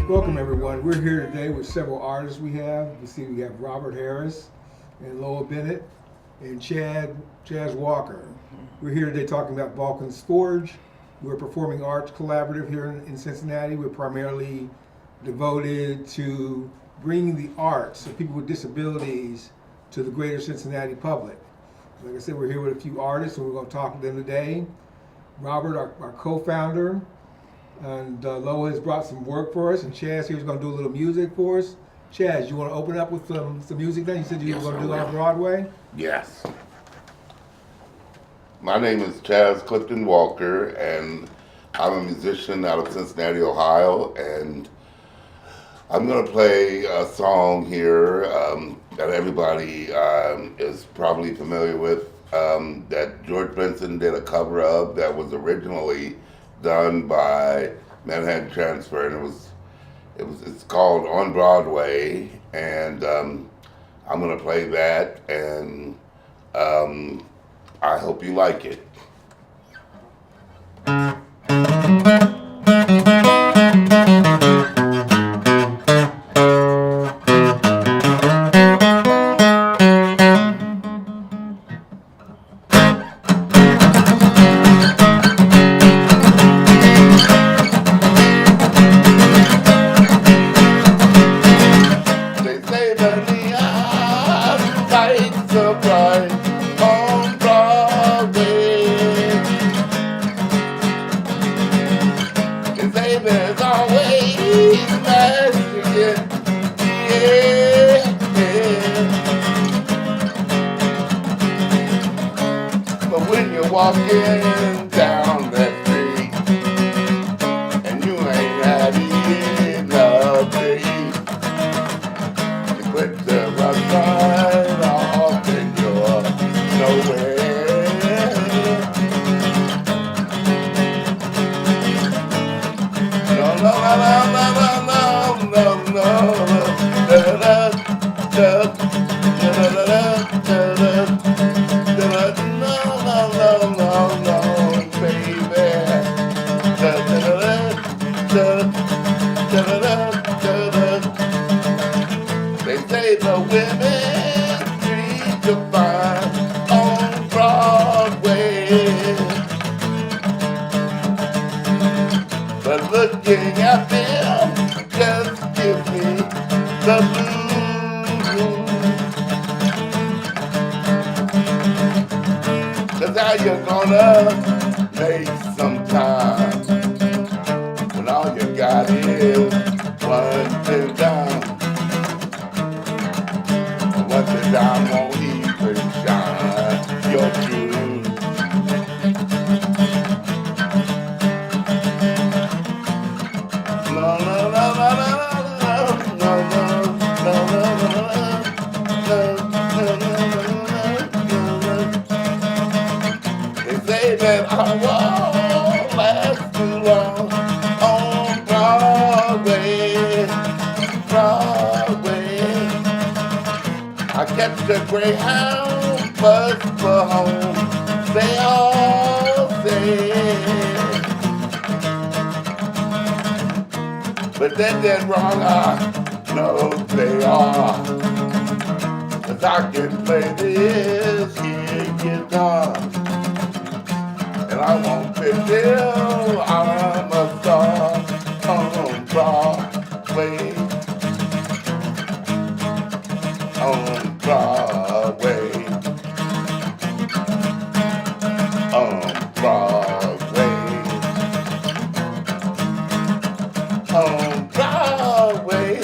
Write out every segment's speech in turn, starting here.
Welcome everyone. We're here today with several artists we have. We have Robert Harris and Loa Bennett and Chaz Walker. We're here today talking about Vulcan's Forge. We're a performing arts collaborative here in Cincinnati. We're primarily devoted to bringing the arts of people with disabilities to the greater Cincinnati public. Like I said, we're here with a few artists and we're going to talk to them today. Robert, our co-founder, and Loa has brought some work for us, and Chaz here is going to do a little music for us. Chaz, you want to open up with some music then? You said you were going to do it on Broadway? Yes. My name is Chaz Clifton Walker, and I'm a musician out of Cincinnati, Ohio, and I'm going to play a song here that everybody is probably familiar with, that George Benson did a cover of that was originally done by Manhattan Transfer, and it's called On Broadway, and I'm gonna play that, and I hope you like it. There's always magic, yeah, yeah. But when you're walking down that street and you ain't had enough to eat, you quit the rough right off and you're nowhere. They say the women treat you fine on Broadway, but looking at them just gives me the blues. 'Cause how you gonna make some time when all you got is one dime? One dime won't even shine your shoes. No, no, no, no, no, no, no, no, no, no, no. They say that I won't last too long on Broadway, Broadway. I catch the Greyhound bus for home, they all say. But then they're wrong, I know they are. 'Cause I can play this here guitar, and I won't fit till I'm a star on Broadway, on Broadway, on Broadway, on Broadway.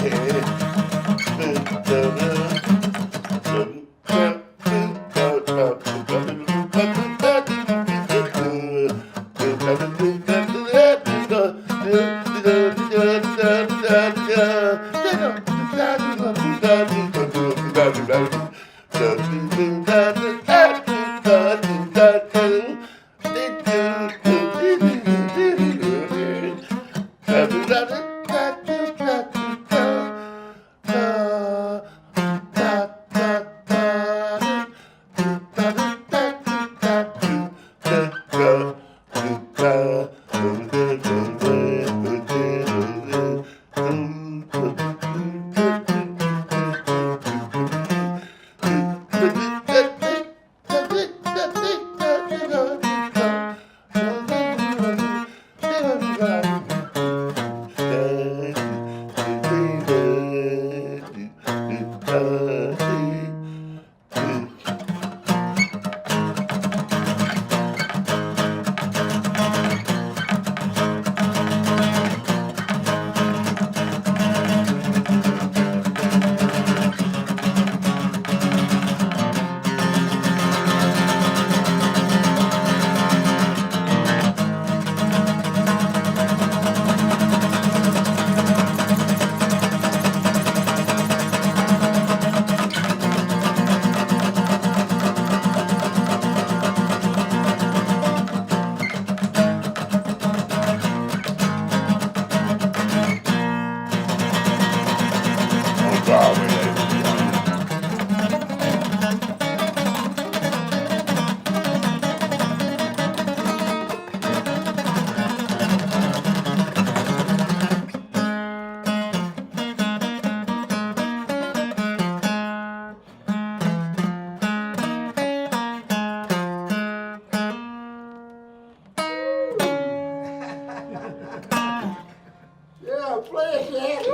Yeah, play it, Chad.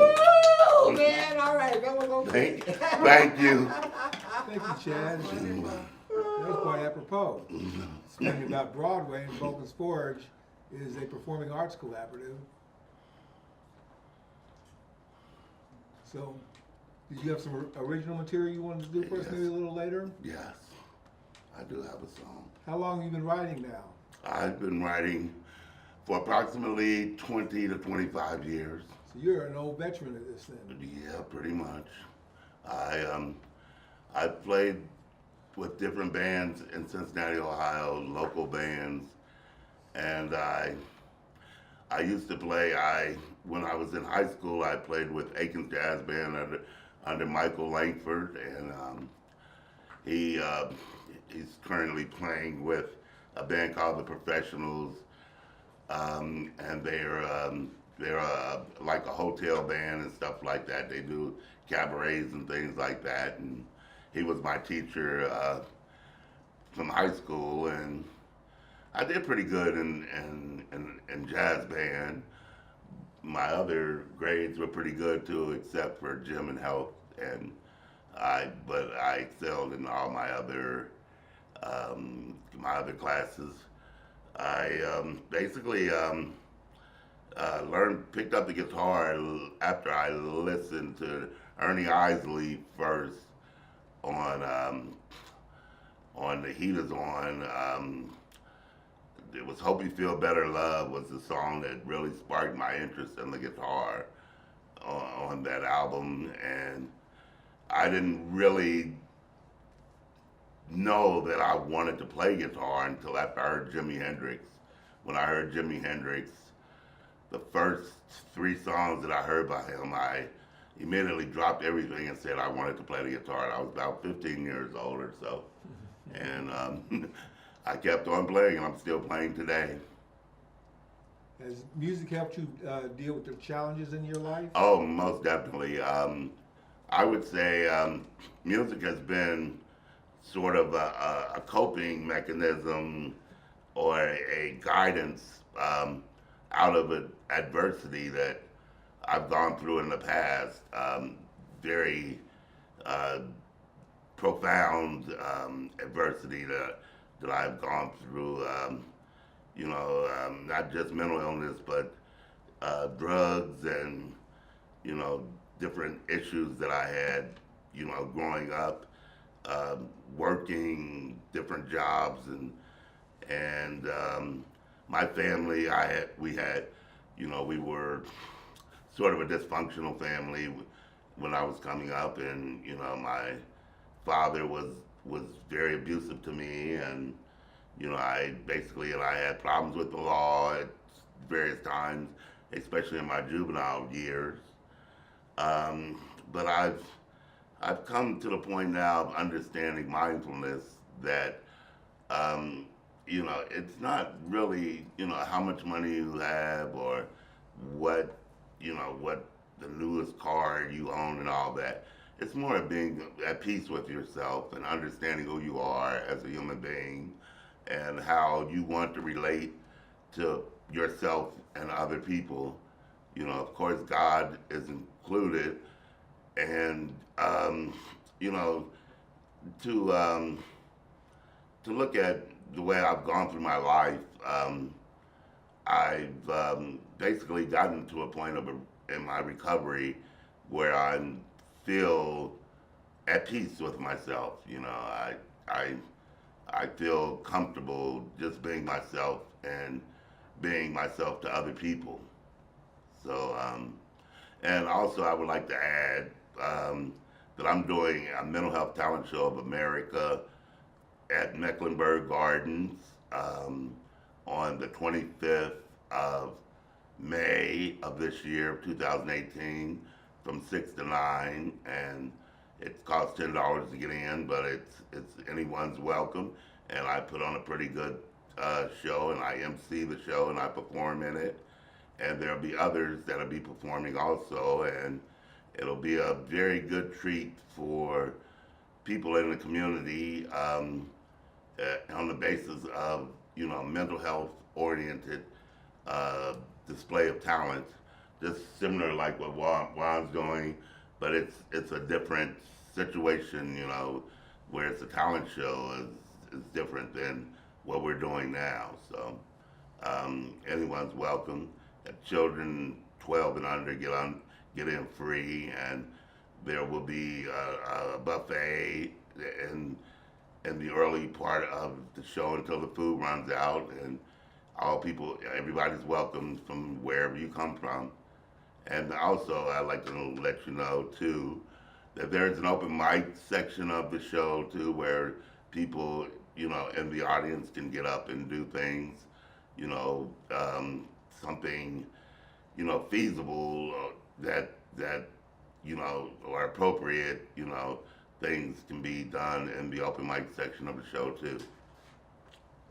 Woo, man. All right, that was okay. Thank you. Thank you, Chad. That was quite apropos. Speaking about Broadway and Vulcan's Forge is a performing arts collaborative. So, did you have some original material you wanted to do for us maybe a little later? Yes, I do have a song. How long have you been writing now? I've been writing for approximately 20 to 25 years. So you're an old veteran of this then. Yeah, pretty much. I played with different bands in Cincinnati, Ohio, local bands, and I used to play. When I was in high school, I played with Aiken's Jazz Band under Michael Langford, and he's currently playing with a band called the Professionals, and they're like a hotel band and stuff like that. They do cabarets and things like that, and he was my teacher from high school, and I did pretty good in jazz band. My other grades were pretty good too, except for gym and health, but I excelled in all my other classes. I basically picked up the guitar after I listened to Ernie Isley first on The Heat Is On. It was Hope You Feel Better Love was the song that really sparked my interest in the guitar on that album, and I didn't really know that I wanted to play guitar until after I heard Jimi Hendrix. When I heard Jimi Hendrix, the first 3 songs that I heard by him, I immediately dropped everything and said I wanted to play the guitar. And I was about 15 years old or so. And I kept on playing, and I'm still playing today. Has music helped you deal with the challenges in your life? Oh, most definitely. I would say music has been sort of a coping mechanism or a guidance out of adversity that I've gone through in the past. Very profound adversity that I've gone through. Not just mental illness, but drugs and different issues that I had. Growing up, working different jobs and my family. We were sort of a dysfunctional family when I was coming up, and my father was very abusive to me, and I had problems with the law at various times, especially in my juvenile years. But I've come to the point now of understanding mindfulness that it's not really how much money you have or what the newest car you own and all that. It's more of being at peace with yourself and understanding who you are as a human being and how you want to relate to yourself and other people. You know, of course, God is included, and you know, to to look at the way I've gone through my life, I've basically gotten to a point in my recovery where I feel at peace with myself. You know, I I feel comfortable just being myself and being myself to other people. So, and also I would like to add that I'm doing a Mental Health Talent Show of America at Mecklenburg Gardens on the 25th of May of this year, 2018, from 6 to 9, and it costs $10 to get in, but it's anyone's welcome. And I put on a pretty good show, and I MC the show, and I perform in it. And there'll be others that'll be performing also, and it'll be a very good treat for people in the community on the basis of mental health oriented display of talent, just similar like what Juan's doing, but it's a different situation, where it's a talent show is different than what we're doing now. So anyone's welcome. Children 12 and under get in free, and there will be a buffet in the early part of the show until the food runs out, and everybody's welcome from wherever you come from. And also, I'd like to let you know too that there's an open mic section of the show too, where people, in the audience can get up and do things, something, feasible that or appropriate, things can be done in the open mic section of the show too.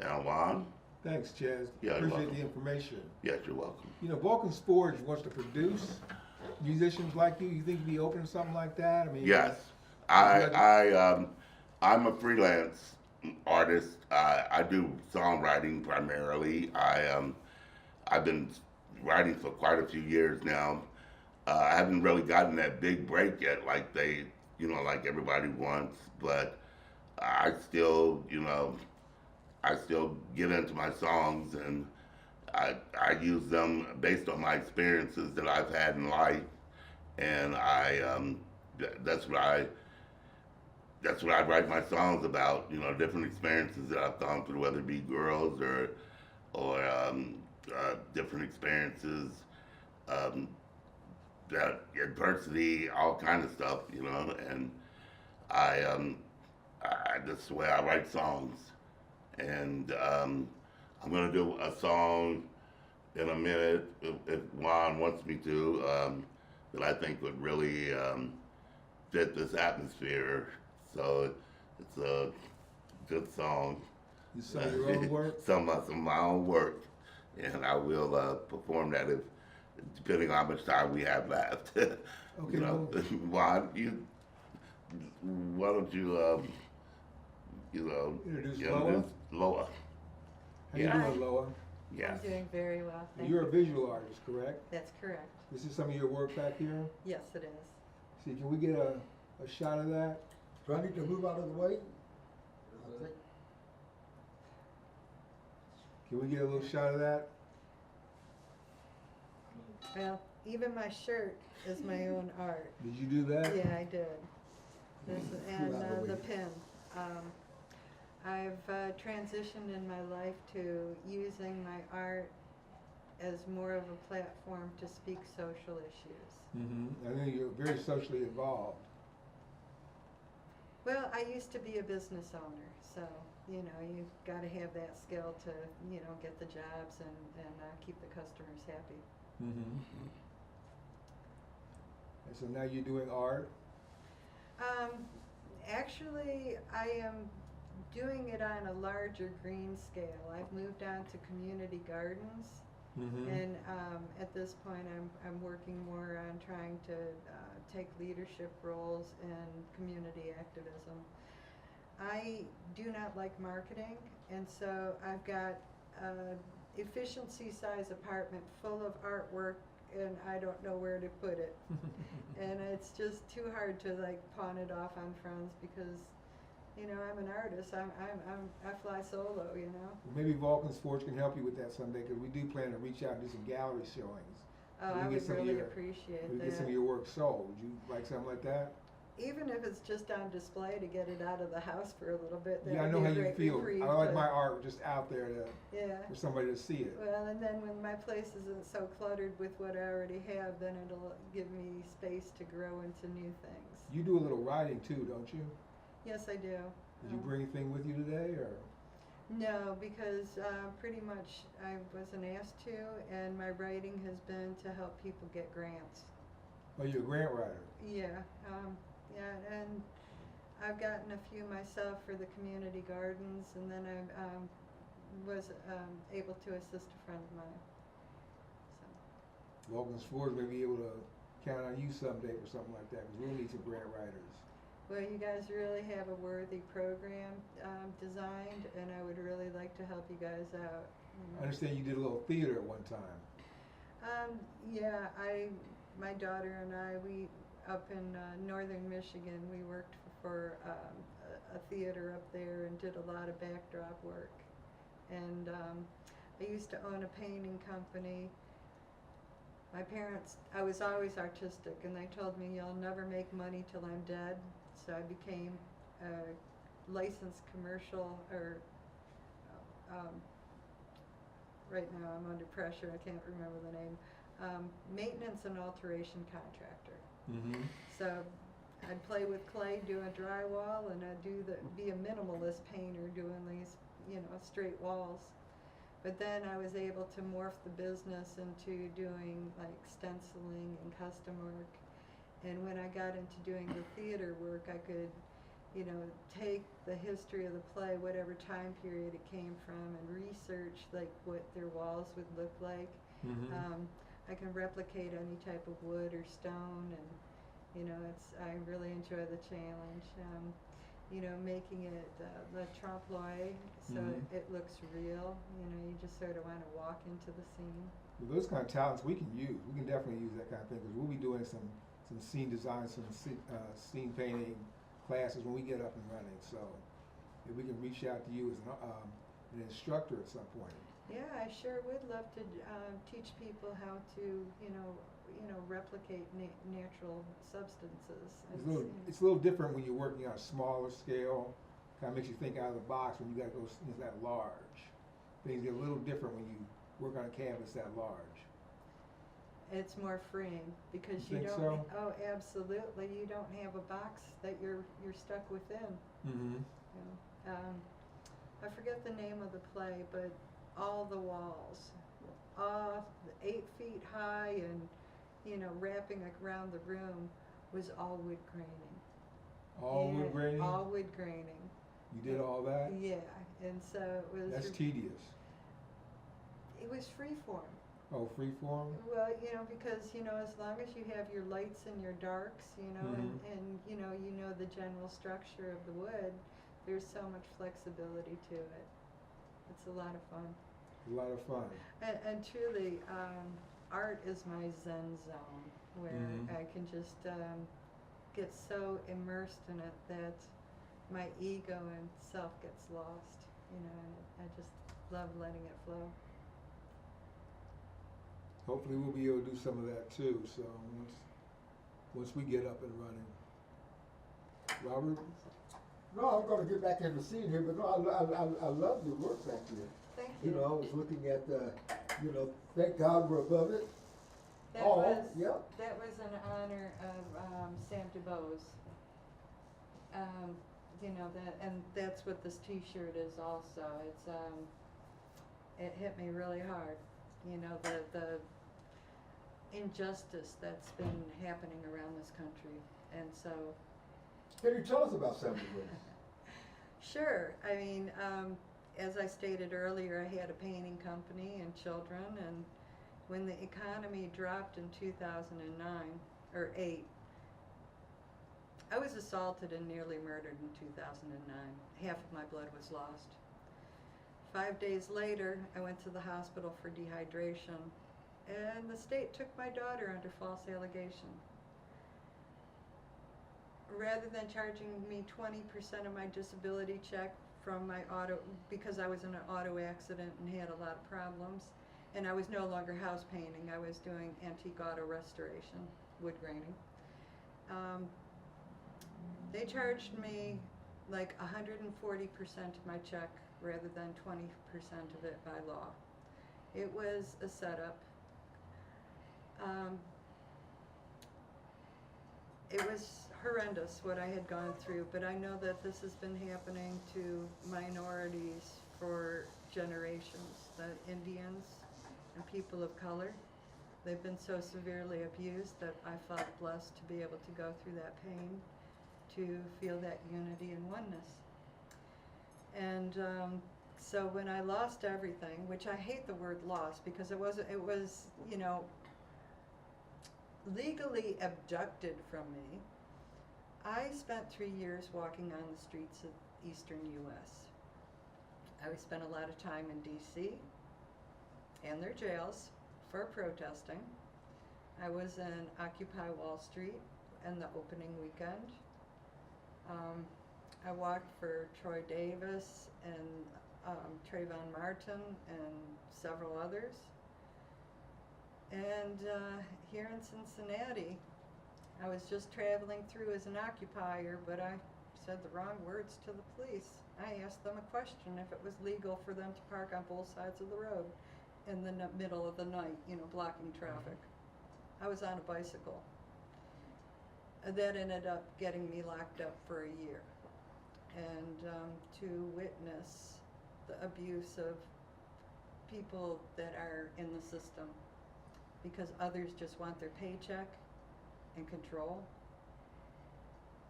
And Juan? Thanks, Chaz. Yeah, you're Appreciate welcome. the information. Yes, you're welcome. Vulcan Forge wants to produce musicians like you. You think you'd be open to something like that? I mean, Yes, I'm a freelance artist. I do songwriting primarily. I've been writing for quite a few years now. I haven't really gotten that big break yet, like like everybody wants. But I still, I still get into my songs, and I use them based on my experiences that I've had in life, and that's what I write my songs about. Different experiences that I've gone through, whether it be girls or different experiences, that adversity, all kind of stuff. And that's the way I write songs. And I'm gonna do a song in a minute if Juan wants me to, that I think would really fit this atmosphere. So it's a good song. you sing your own work. Some of my own work, and I will perform that if depending on how much time we have left. Okay, Juan, why don't you introduce Loa. Loa. How you Yeah. doing, Loa? Yes. I'm doing very well, thank You're a you. visual artist, correct? That's correct. This is some of your work back here. Yes, it is. See, can we get a shot of that? Do I need to move out of the way? Can we get a little shot of that? Well, even my shirt is my own art. Did you do that? Yeah, I did. And Move out of the the way. pin. I've transitioned in my life to using my art as more of a platform to speak social issues. Mm-hmm. I think you're very socially involved. Well, I used to be a business owner, so, you've got to have that skill to, get the jobs and keep the customers happy. Mm-hmm. And so now you're doing art. Actually, I am doing it on a larger green scale. I've moved on to community gardens, Mm-hmm. and at this point, I'm working more on trying to take leadership roles in community activism. I do not like marketing, and so I've got efficiency-size apartment full of artwork, and I don't know where to put it. And it's just too hard to like pawn it off on friends because, you know, I'm an artist. I fly solo, you know. Well, maybe Vulcan's Forge can help you with that someday, because we do plan to reach out and do some gallery showings. Oh, We I get would some of really your- appreciate We get some of that. your work sold. Would you like something like that? Even if it's just on display to get it out of the house for a little bit, that Yeah, I would know be how a you great feel. reprieve I like to- my art just out there to, Yeah. for somebody to see it. Well, and then when my place isn't so cluttered with what I already have, then it'll give me space to grow into new things. You do a little writing too, don't you? Yes, I do. Did you bring anything with you today, or? No, because pretty much I wasn't asked to, and my writing has been to help people get grants. Oh, you're a grant writer. Yeah, yeah, and I've gotten a few myself for the community gardens, and then I was able to assist a friend of mine. So. Vulcan's Forge may be able to count on you someday for something like that, because we'll need some grant writers. Well, you guys really have a worthy program designed, and I would really like to help you guys out. I understand you did a little theater at one time. Yeah, my daughter and I, we up in northern Michigan, we worked for a theater up there and did a lot of backdrop work. And I used to own a painting company. My parents, I was always artistic, and they told me, you'll never make money till I'm dead. So I became a licensed commercial, or right now I'm under pressure, I can't remember the name, maintenance and alteration contractor. Mm-hmm. So I'd play with clay, doing drywall, and I'd be a minimalist painter doing these, you know, straight walls. But then I was able to morph the business into doing like stenciling and custom work. And when I got into doing the theater work, I could, you know, take the history of the play, whatever time period it came from, and research like what their walls would look like. Mm-hmm. I can replicate any type of wood or stone, and you know, I really enjoy the challenge. You know, making it the trompe-l'oeil, so Mhm. it looks real. You know, you just sort of want to walk into the scene. Well, those kind of talents we can use. We can definitely use that kind of thing, because we'll be doing some scene design, some scene painting classes when we get up and running. So if we can reach out to you as an instructor at some point. Yeah, I sure would love to teach people how to, you know, replicate natural substances. It's a little different when you're working on a smaller scale. Kind of makes you think out of the box when you got to go into that large. Things get a little different when you work on a canvas that large. It's more freeing because You you think don't. so? Oh, absolutely! You don't have a box that you're stuck within. Mm-hmm. You know? I forget the name of the play, but all the walls, 8 feet high, and you know, wrapping around the room was all wood graining. All wood graining? All wood graining. You did all that? Yeah, and so it was. That's tedious. It was free form. Oh, freeform? Well, you know, because, you know, as long as you have your lights and your darks, you know, and you know the general structure of the wood, there's so much flexibility to it. It's a lot of fun. A lot of fun. And truly, art is my zen zone, where Mhm. I can just get so immersed in it that my ego and self gets lost, you know, and I just love letting it flow. Hopefully we'll be able to do some of that too, so once we get up and running. Robert? No, I'm gonna get back in the scene here, but no, I love your work back there. Thank you. You know, I was looking at the, you know, thank God we're above it. That Oh, was yep. that was in honor of Sam DuBose. You know that, and that's what this T-shirt is also. It's it hit me really hard. You know, the injustice that's been happening around this country, and so. Can you tell us about some of this? Sure. I mean, as I stated earlier, I had a painting company and children, and when the economy dropped in 2009 or 8, I was assaulted and nearly murdered in 2009. Half of my blood was lost. 5 days later, I went to the hospital for dehydration, and the state took my daughter under false allegation. Rather than charging me 20% of my disability check from my auto, because I was in an auto accident and had a lot of problems, and I was no longer house painting, I was doing antique auto restoration, wood graining. They charged me like 140% of my check rather than 20% of it by law. It was a setup. It was horrendous what I had gone through, but I know that this has been happening to minorities for generations, the Indians and people of color. They've been so severely abused that I felt blessed to be able to go through that pain, to feel that unity and oneness. And so when I lost everything, which I hate the word loss because it was, you know, legally abducted from me, I spent 3 years walking on the streets of eastern U.S. I spent a lot of time in D.C. and their jails for protesting. I was in Occupy Wall Street in the opening weekend. I walked for Troy Davis and Trayvon Martin and several others. And here in Cincinnati, I was just traveling through as an occupier, but I said the wrong words to the police. I asked them a question if it was legal for them to park on both sides of the road in the middle of the night, you know, blocking traffic. I was on a bicycle. That ended up getting me locked up for a year. And to witness the abuse of people that are in the system because others just want their paycheck and control.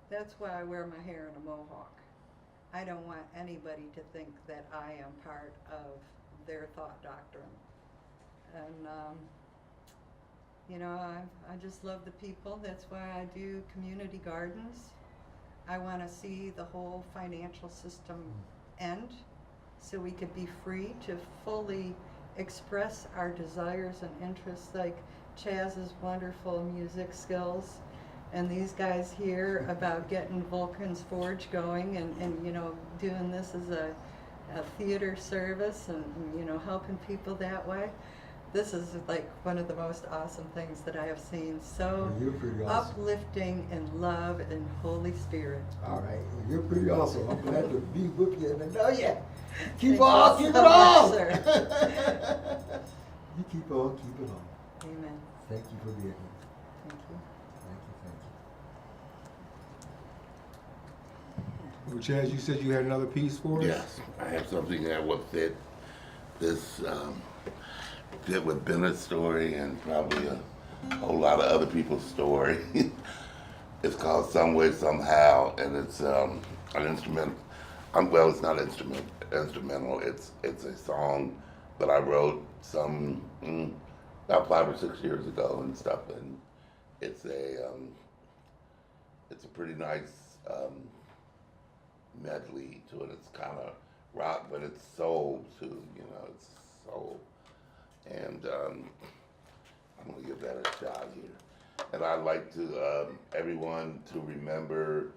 That's why I wear my hair in a mohawk. I don't want anybody to think that I am part of their thought doctrine. And you know, I just love the people. That's why I do community gardens. I want to see the whole financial system end so we could be free to fully express our desires and interests, like Chaz's wonderful music skills and these guys here about getting Vulcan's Forge going and you know, doing this as a theater service and you know, helping people that way. This is like one of the most awesome things that I have seen. So You're pretty awesome. uplifting in love and Holy Spirit. All right, you're pretty awesome. I'm glad to be with you and to know you. Keep Thank on, you keep so it on. much, sir. You keep on, keep it on. Amen. Thank you for being here. Thank you. Thank you, thank you. Well, Chaz, you said you had another piece for us? Yes, I have something that would fit this, fit with Bennett's story and probably a whole lot of other people's story. It's called Some Way Somehow, and it's an instrument. Well, it's not instrumental. It's a song that I wrote about 5 or 6 years ago and stuff, and it's a pretty nice medley to it. It's kind of rock, but it's soul too. You know, it's soul, and I'm gonna give that a shot here. And I'd like to everyone to remember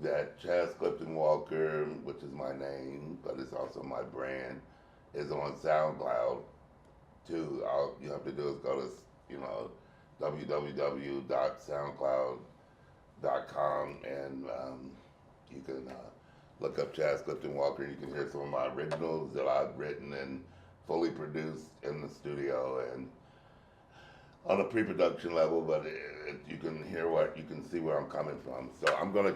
that Chaz Clifton Walker, which is my name, but it's also my brand, is on SoundCloud too. All you have to do is go to www.soundcloud.com and you can look up Chaz Clifton Walker. You can hear some of my originals that I've written and fully produced in the studio and on a pre-production level, but you can see where I'm coming from. So I'm gonna